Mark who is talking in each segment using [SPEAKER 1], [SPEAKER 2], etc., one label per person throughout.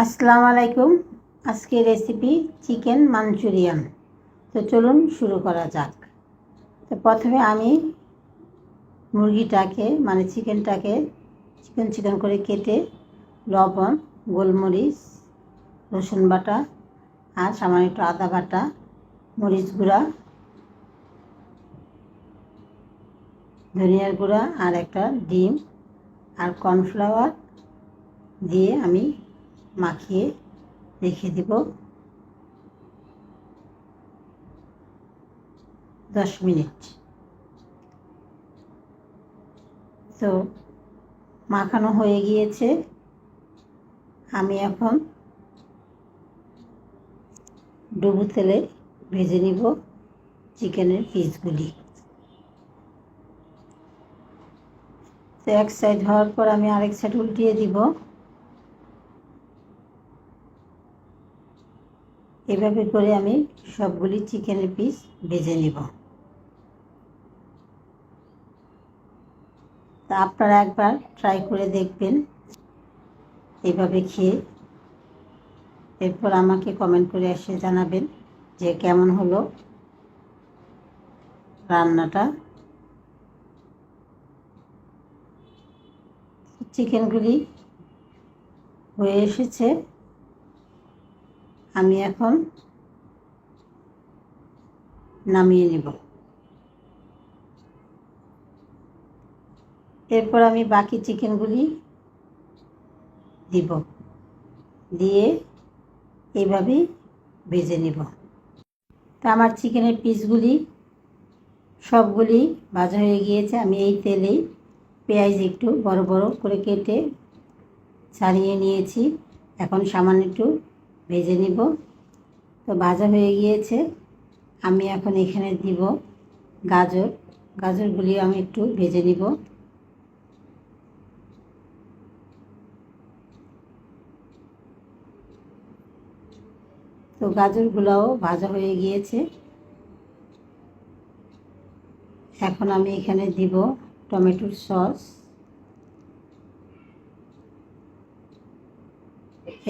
[SPEAKER 1] আসসালামু আলাইকুম। আজকে রেসিপি চিকেন মাঞ্চুরিয়ান। তো চলুন শুরু করা যাক। তো প্রথমে আমি মুরগিটাকে চিকেনটাকে চিকন করে কেটে লবণ, গোলমরিচ, রসুন বাটা আর সামান্য একটু আদা বাটা, মরিচ গুঁড়া, ধনিয়ার গুঁড়া আর একটা ডিম আর কর্নফ্লাওয়ার দিয়ে আমি মাখিয়ে রেখে দেব 10 মিনিট। তো মাখানো হয়ে গিয়েছে। আমি এখন ডুবো তেলে ভেজে নিব চিকেনের পিসগুলি। তো এক সাইড হওয়ার পর আমি আরেক সাইড উল্টিয়ে দিব। এভাবে করে আমি সবগুলি চিকেনের পিস ভেজে নিব। তা আপনারা একবার ট্রাই করে দেখবেন এভাবে খেয়ে। এরপর আমাকে কমেন্ট করে এসে জানাবেন যে কেমন হলো রান্নাটা। চিকেনগুলি হয়ে এসেছে। আমি এখন নামিয়ে নেব। এরপর আমি বাকি চিকেনগুলি দিব, দিয়ে এইভাবেই ভেজে নেব। তা আমার চিকেনের পিসগুলি সবগুলি ভাজা হয়ে গিয়েছে। আমি এই তেলেই পেঁয়াজ একটু বড় বড় করে কেটে ছাড়িয়ে নিয়েছি। এখন সামান্য একটু ভেজে নিব। তো ভাজা হয়ে গিয়েছে। আমি এখন এখানে দিব গাজরগুলি আমি একটু ভেজে নিব। তো গাজরগুলোও ভাজা হয়ে গিয়েছে। এখন আমি এখানে দিব টমেটোর সস,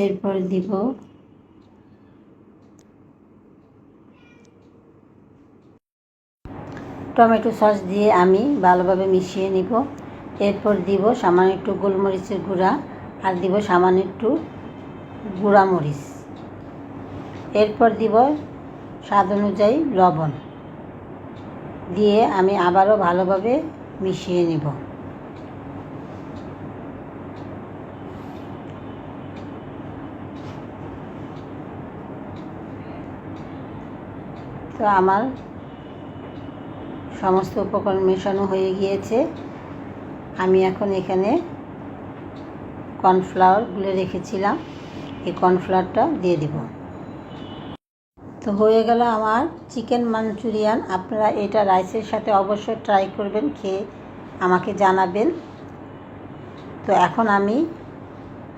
[SPEAKER 1] এরপর দিব টমেটো সস দিয়ে আমি ভালোভাবে মিশিয়ে নিব। এরপর দিব সামান্য একটু গোলমরিচের গুঁড়া আর দিব সামান্য একটু গুঁড়া মরিচ। এরপর দিব স্বাদ অনুযায়ী লবণ দিয়ে আমি আবারও ভালোভাবে মিশিয়ে নিব। তো আমার সমস্ত উপকরণ মেশানো হয়ে গিয়েছে। আমি এখন এখানে কর্নফ্লাওয়ার গুলে রেখেছিলাম, এই কর্নফ্লাওয়ারটা দিয়ে দিব। তো হয়ে গেল আমার চিকেন মাঞ্চুরিয়ান। আপনারা এটা রাইসের সাথে অবশ্যই ট্রাই করবেন, খেয়ে আমাকে জানাবেন। তো এখন আমি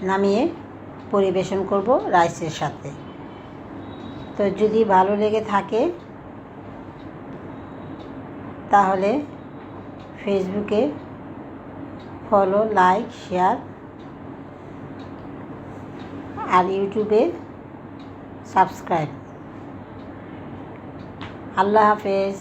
[SPEAKER 1] নামিয়ে পরিবেশন করব রাইসের সাথে। তো যদি ভালো লেগে থাকে তাহলে ফেসবুকে ফলো, লাইক, শেয়ার আর ইউটিউবে সাবস্ক্রাইব। আল্লাহ হাফেজ।